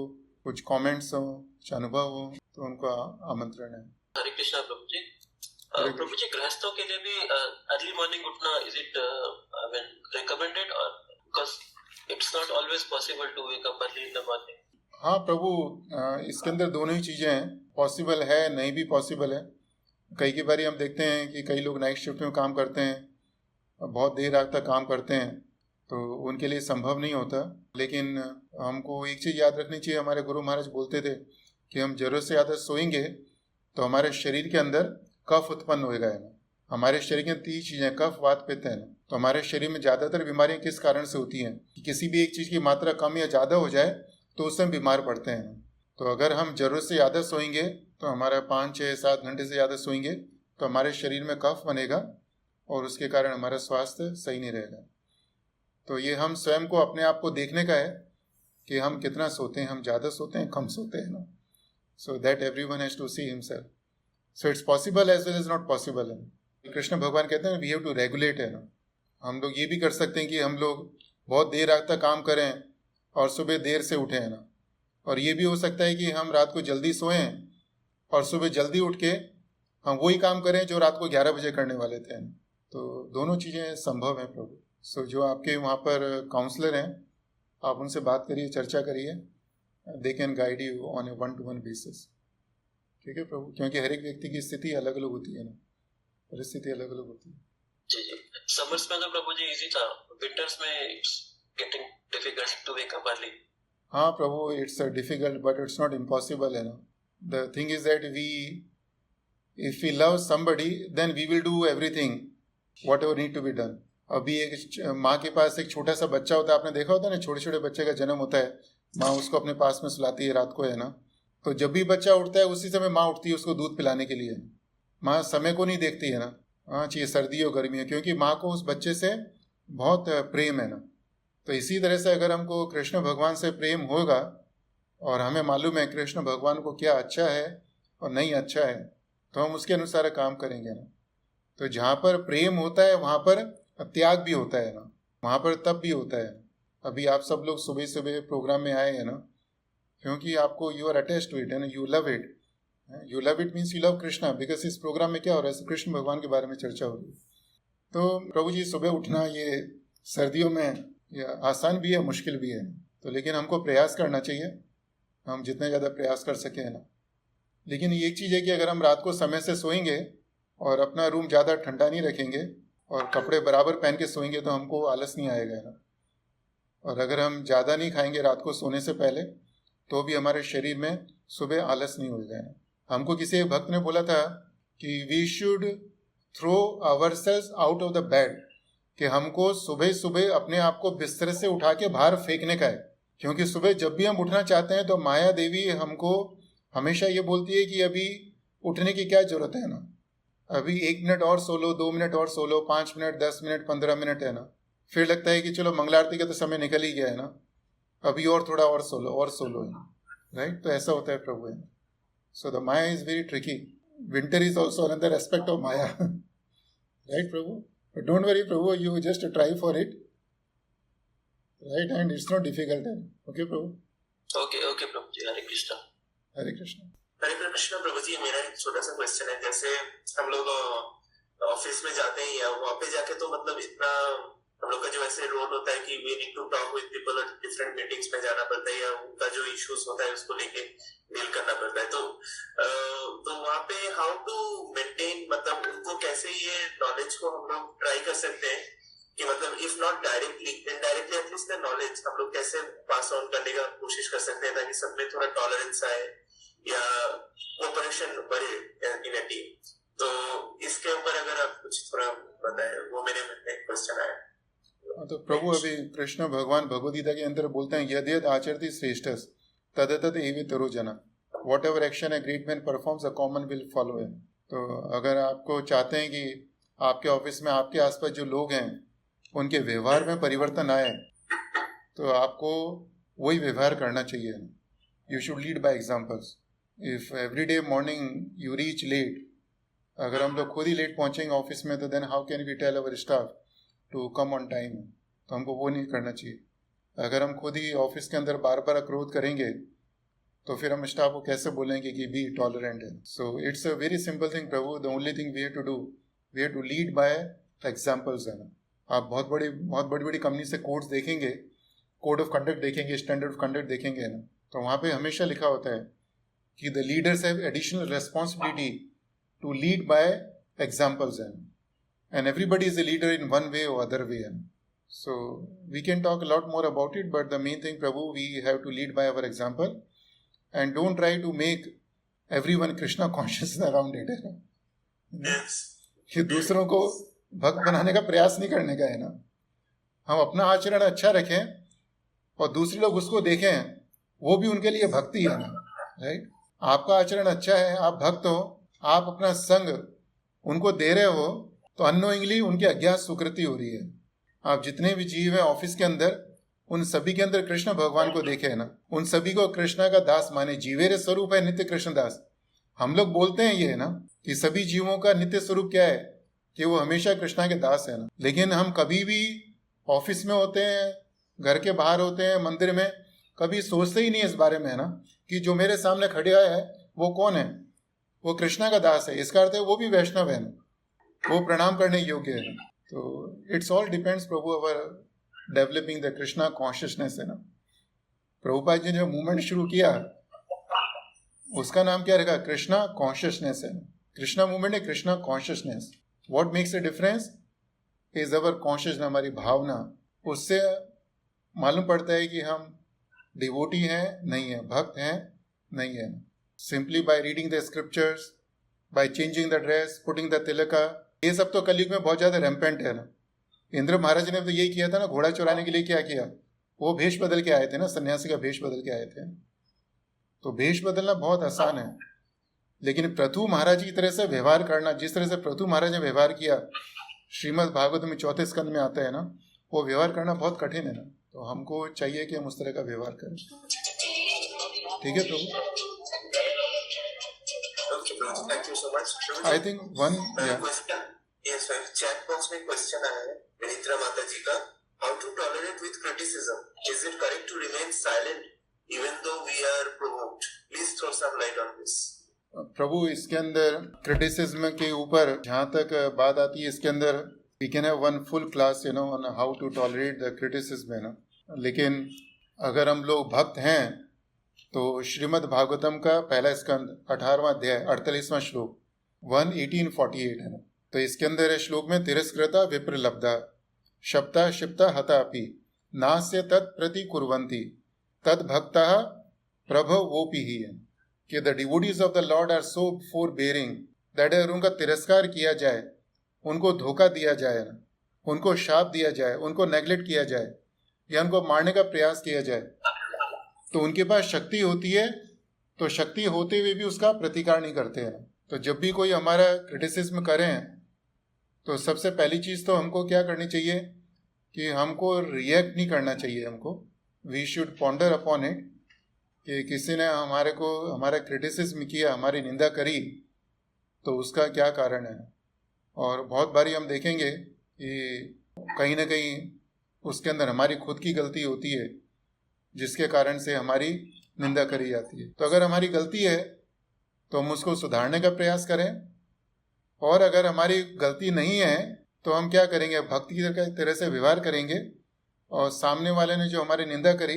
कुछ कमेंट्स हो, कुछ अनुभव हो, तो उनका आमंत्रण है। हरे कृष्णा प्रभु जी। प्रभु जी, गृहस्थों के लिए भी अर्ली मॉर्निंग उठना, इज इट रिकमेंडेड, और because it's not always possible to wake up early in the morning? हाँ प्रभु, इसके अंदर दोनों ही चीज़ें हैं, पॉसिबल है, नहीं भी पॉसिबल है। कई बार हम देखते हैं कि कई लोग नाइट शिफ्ट में काम करते हैं, बहुत देर रात तक काम करते हैं, तो उनके लिए संभव नहीं होता। लेकिन हमको एक चीज़ याद रखनी चाहिए, हमारे गुरु महाराज बोलते थे कि हम ज़रूरत से ज़्यादा सोएंगे तो हमारे शरीर के अंदर कफ उत्पन्न होएगा है ना। हमारे शरीर के 3 चीज़ें, कफ वात पित्त है ना। तो हमारे शरीर में ज़्यादातर बीमारियाँ किस कारण से होती हैं कि किसी भी एक चीज़ की मात्रा कम या ज़्यादा हो जाए तो उससे हम बीमार पड़ते हैं। तो अगर हम ज़रूरत से ज़्यादा सोएंगे तो हमारा 5, 6, 7 घंटे से ज़्यादा सोएंगे तो हमारे शरीर में कफ बनेगा और उसके कारण हमारा स्वास्थ्य सही नहीं रहेगा। तो ये हम स्वयं को, अपने आप को देखने का है कि हम कितना सोते हैं, हम ज़्यादा सोते हैं, कम सोते हैं ना। So that everyone has to see himself. So it's possible as well as not possible है। कृष्ण भगवान कहते हैं वी हैव टू रेगुलेट है ना। हम लोग ये भी कर सकते हैं कि हम लोग बहुत देर रात तक काम करें और सुबह देर से उठें है ना। और ये भी हो सकता है कि हम रात को जल्दी सोएं और सुबह जल्दी उठ के हम वही काम करें जो रात को 11 बजे करने वाले थे। तो दोनों चीज़ें संभव हैं प्रभु। सो जो आपके वहाँ पर काउंसलर हैं, आप उनसे बात करिए, चर्चा करिए, they can guide you on A 1-to-1 basis. ठीक है प्रभु, क्योंकि हर एक व्यक्ति की स्थिति अलग अलग होती है ना, परिस्थिति अलग अलग होती है। जी जी। समर्स में तो प्रभु जी इजी था, विंटर्स में it's getting difficult to wake up early. हाँ प्रभु, it's difficult but it's not impossible है ना। The thing is that if we love somebody then we will do everything whatever need to be done. अभी एक माँ के पास एक छोटा सा बच्चा होता है, आपने देखा होता है ना, छोटे छोटे बच्चे का जन्म होता है, माँ उसको अपने पास में सुलाती है रात को है ना। तो जब भी बच्चा उठता है उसी समय माँ उठती है उसको दूध पिलाने के लिए। माँ समय को नहीं देखती है ना, हाँ चाहिए सर्दी हो गर्मी हो, क्योंकि माँ को उस बच्चे से बहुत प्रेम है ना। तो इसी तरह से अगर हमको कृष्ण भगवान से प्रेम होगा और हमें मालूम है कृष्ण भगवान को क्या अच्छा है और नहीं अच्छा है, तो हम उसके अनुसार काम करेंगे ना। तो जहाँ पर प्रेम होता है वहाँ पर त्याग भी होता है ना, वहाँ पर तप भी होता है। अभी आप सब लोग सुबह सुबह प्रोग्राम में आए हैं ना, क्योंकि आपको you are attached to it है ना, you love it. You love it means you love Krishna, because इस प्रोग्राम में क्या हो रहा है, कृष्ण भगवान के बारे में चर्चा हो रही है। तो प्रभु जी, सुबह उठना ये सर्दियों में ये आसान भी है, मुश्किल भी है, तो लेकिन हमको प्रयास करना चाहिए, हम जितने ज़्यादा प्रयास कर सकें है ना। लेकिन एक चीज़ है कि अगर हम रात को समय से सोएंगे और अपना रूम ज़्यादा ठंडा नहीं रखेंगे और कपड़े बराबर पहन के सोएंगे तो हमको आलस नहीं आएगा है ना। और अगर हम ज़्यादा नहीं खाएंगे रात को सोने से पहले तो भी हमारे शरीर में सुबह आलस नहीं होगा। हमको किसी एक भक्त ने बोला था कि we should throw ourselves out of the bed, कि हमको सुबह सुबह अपने आप को बिस्तर से उठा के बाहर फेंकने का है। क्योंकि सुबह जब भी हम उठना चाहते हैं तो माया देवी हमको हमेशा ये बोलती है कि अभी उठने की क्या ज़रूरत है ना, अभी 1 मिनट और सो लो, 2 मिनट और सो लो, 5 मिनट, 10 मिनट, 15 मिनट है ना। फिर लगता है कि चलो मंगला आरती का तो समय निकल ही गया है ना, अभी और थोड़ा और सो लो राइट। तो ऐसा होता है प्रभु है। So the Maya is very tricky, winter is also another aspect of Maya right Prabhu. But don't worry Prabhu, you just try for it, right? And it's not difficult. Okay Prabhu? Okay प्रभु जी। हरे कृष्णा। हरे कृष्णा। हरे कृष्णा प्रभु जी, मेरा एक छोटा सा question है। जैसे हम लोग office में जाते हैं या वहाँ पे जाके तो मतलब इतना हम लोग लोग का जो ऐसे रोल होता है कि we need to talk with people और डिफरेंट मीटिंग्स में जाना पड़ता है या उनका जो इश्यूज होता है उसको लेके डील करना पड़ता है, तो वहाँ पे हाउ टू मेंटेन, मतलब उनको कैसे ये नॉलेज को हम लोग ट्राई कर सकते हैं कि मतलब if not directly indirectly at least the knowledge हम लोग कैसे पास ऑन करने का कोशिश कर सकते हैं ताकि सब में थोड़ा टॉलरेंस आए या कोऑपरेशन बढ़े इन अ टीम। तो इसके ऊपर अगर आप कुछ थोड़ा बताएं, वो मेरे मन में क्वेश्चन आया। तो प्रभु अभी कृष्ण भगवान भगवद गीता के अंदर बोलते हैं यद यद आचरति श्रेष्ठस तद तद एवेतरो जना, what ever action a great man performs a common will follow him. तो अगर आपको चाहते हैं कि आपके ऑफिस में आपके आसपास जो लोग हैं उनके व्यवहार में परिवर्तन आए तो आपको वही व्यवहार करना चाहिए। You should lead by examples. If every day morning you reach late, अगर हम लोग खुद ही लेट पहुंचेंगे ऑफिस में तो then how can we tell our staff to come on time. तो हमको वो नहीं करना चाहिए। अगर हम खुद ही ऑफिस के अंदर बार बार क्रोध करेंगे तो फिर हम स्टाफ को कैसे बोलेंगे कि बी टॉलरेंट है। So it's a very simple thing प्रभु, the only thing we have to do, we have to lead by examples है ना। आप बहुत बड़ी कंपनी से कोड्स देखेंगे, कोड ऑफ कंडक्ट देखेंगे, स्टैंडर्ड ऑफ कंडक्ट देखेंगे ना, तो वहाँ पे हमेशा लिखा होता है कि the leaders have additional responsibility to lead by examples, and everybody is a leader in one way or other way. So we can talk a lot more about it, but the main thing, Prabhu, we have to lead by our example and don't try to make everyone Krishna conscious around it. कि दूसरों को भक्त बनाने का प्रयास नहीं करने का है ना। हम अपना आचरण अच्छा रखें और दूसरे लोग उसको देखें, वो भी उनके लिए भक्ति है ना, राइट। आपका आचरण अच्छा है, आप भक्त हो, आप अपना संग उनको दे रहे हो तो अननोइंगली उनकी अज्ञात सुकृति हो रही है। आप जितने भी जीव हैं ऑफिस के अंदर, उन सभी के अंदर कृष्ण भगवान को देखे है ना, उन सभी को कृष्णा का दास माने। जीवेरे स्वरूप है नित्य कृष्ण दास। हम लोग बोलते हैं ये है ना कि सभी जीवों का नित्य स्वरूप क्या है कि वो हमेशा कृष्णा के दास है ना, लेकिन हम कभी भी ऑफिस में होते हैं, घर के बाहर होते हैं, मंदिर में, कभी सोचते ही नहीं इस बारे में है ना कि जो मेरे सामने खड़े है वो कौन है, वो कृष्णा का दास है। इसका अर्थ है वो भी वैष्णव है ना, वो प्रणाम करने योग्य है ना। तो it's all depends Prabhu our developing the Krishna consciousness है ना। प्रभुपाद जी ने जो मूवमेंट शुरू किया उसका नाम क्या रखा, कृष्णा कॉन्शियसनेस है। कृष्णा मूवमेंट है Krishna consciousness. What makes a difference is our consciousness, हमारी भावना। उससे मालूम पड़ता है कि हम डिवोटी हैं नहीं है, भक्त हैं नहीं है। Simply by reading the scriptures, by changing the dress, putting the tilaka, ये सब तो कलयुग में बहुत ज़्यादा रैम्पेंट है ना। इंद्र महाराज ने तो यही किया था ना, घोड़ा चुराने के लिए क्या किया, वो भेष बदल के आए थे ना, सन्यासी का भेष बदल के आए थे। तो भेष बदलना बहुत आसान है, लेकिन पृथु महाराज की तरह से व्यवहार करना, जिस तरह से पृथु महाराज ने व्यवहार किया, श्रीमद् भागवत में 4थे स्कंद में आता है ना, वो व्यवहार करना बहुत कठिन है ना। तो हमको चाहिए कि हम उस तरह का व्यवहार करें। ठीक है प्रभु। Thank you so much. I think one question. Yes, sir. Chat box में question आया है विनित्रा माता जी का। How to tolerate with criticism? Is it correct to remain silent even though we are provoked? Please throw some light on this. प्रभु इसके अंदर criticism के ऊपर जहाँ तक बात आती है, इसके अंदर we can have one full class on how to tolerate the criticism है ना। लेकिन अगर हम लोग भक्त हैं तो श्रीमद् भागवतम का पहला स्कंद 18वां अध्याय 48वां श्लोक 1:18-48 है ना। तो इसके अंदर है श्लोक में तिरस्कृता विप्रलब्धा शब्दा शिप्ता हतापि नास्य तत् प्रति कुर्वन्ति तद भक्ता प्रभवोपि ही है कि the devotees of the lord are so forbearing that अगर उनका तिरस्कार किया जाए, उनको धोखा दिया जाए, उनको शाप दिया जाए, उनको नेग्लेक्ट किया जाए या उनको मारने का प्रयास किया जाए, तो उनके पास शक्ति होती है, तो शक्ति होते हुए भी उसका प्रतिकार नहीं करते हैं। तो जब भी कोई हमारा क्रिटिसिज्म करें तो सबसे पहली चीज़ तो हमको क्या करनी चाहिए कि हमको रिएक्ट नहीं करना चाहिए। हमको we should ponder upon it कि किसी ने हमारा क्रिटिसिज्म किया, हमारी निंदा करी, तो उसका क्या कारण है। और बहुत बारी हम देखेंगे कि कहीं ना कहीं उसके अंदर हमारी खुद की गलती होती है जिसके कारण से हमारी निंदा करी जाती है। तो अगर हमारी गलती है तो हम उसको सुधारने का प्रयास करें, और अगर हमारी गलती नहीं है तो हम क्या करेंगे, भक्ति की तरह से व्यवहार करेंगे, और सामने वाले ने जो हमारी निंदा करी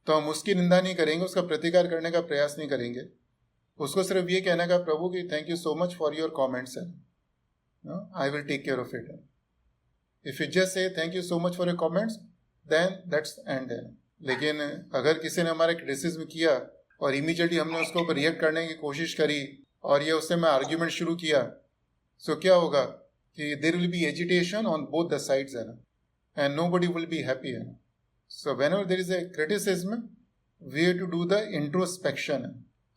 तो हम उसकी निंदा नहीं करेंगे, उसका प्रतिकार करने का प्रयास नहीं करेंगे, उसको सिर्फ ये कहने का प्रभु कि thank you so much for your comments, I will take care of it. If you just say thank you so much for your comments then that's end. लेकिन अगर किसी ने हमारे क्रिटिसिज्म किया और इमीडिएटली हमने उसके ऊपर रिएक्ट करने की कोशिश करी और ये उससे मैं आर्ग्यूमेंट शुरू किया, सो क्या होगा कि there will be agitation on both the sides, है ना, and nobody will be happy, है ना। So whenever there is a criticism we have to do the introspection,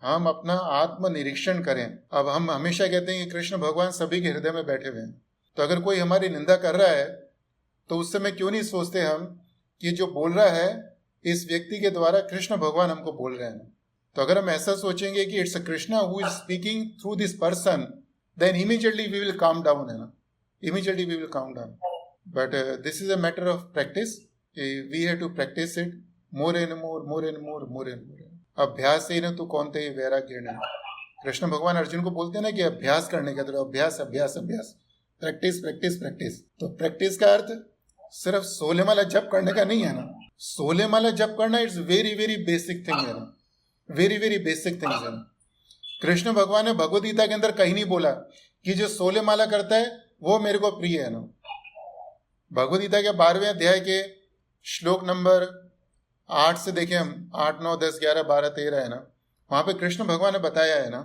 हम अपना आत्मनिरीक्षण करें। अब हम हमेशा कहते हैं कि कृष्ण भगवान सभी के हृदय में बैठे हुए हैं, तो अगर कोई हमारी निंदा कर रहा है तो उस समय क्यों नहीं सोचते हम कि जो बोल रहा है इस व्यक्ति के द्वारा कृष्ण भगवान हमको बोल रहे हैं। तो अगर हम ऐसा सोचेंगे कि it's a Krishna who is speaking through this person, then immediately we will calm down, है ना, immediately we will calm down. But this is a matter of practice, we have to practice it more and more, more and more, more and more. अभ्यास से ही न तो कौन थे वैराग्य ने। कृष्ण भगवान अर्जुन को बोलते हैं ना कि अभ्यास करने का, तो अभ्यास अभ्यास अभ्यास, प्रैक्टिस प्रैक्टिस प्रैक्टिस। तो प्रैक्टिस का अर्थ सिर्फ सोले माला जप करने का नहीं है ना। सोले माला जप करना it's very very basic thing, है ना, वेरी वेरी बेसिक थिंग्स है ना। कृष्ण भगवान ने भगवद गीता के अंदर कहीं नहीं बोला कि जो सोले माला करता है वो मेरे को प्रिय है ना। भगवद गीता के 12वें अध्याय के श्लोक नंबर 8 से देखें हम, 8, 9, 10, 11, 12, 13 है ना, वहां पे कृष्ण भगवान ने बताया है ना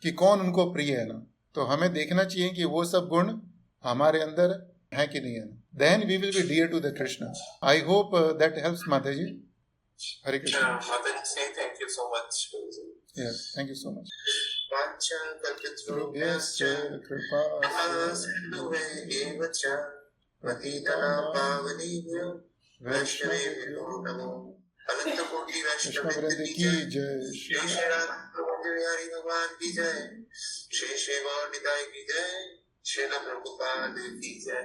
कि कौन उनको प्रिय है ना। तो हमें देखना चाहिए कि वो सब गुण हमारे अंदर है कि नहीं है। Then we will be dear to the Krishna. I hope that helps माता जी। हरे कृष्ण। माता जी से thank you so much. Yes, thank you so much. वाचा कल्पितरुभ्यश्च कृपा सिन्धुभ्य एव च पतितानां पावनेभ्यो वैष्णवेभ्यो नमो। अनंत कोटि वैष्णव वृंद की जय। श्री श्री राम बिहारी भगवान की जय। श्री श्री गौर निताय की जय। श्रील प्रभुपाद की जय।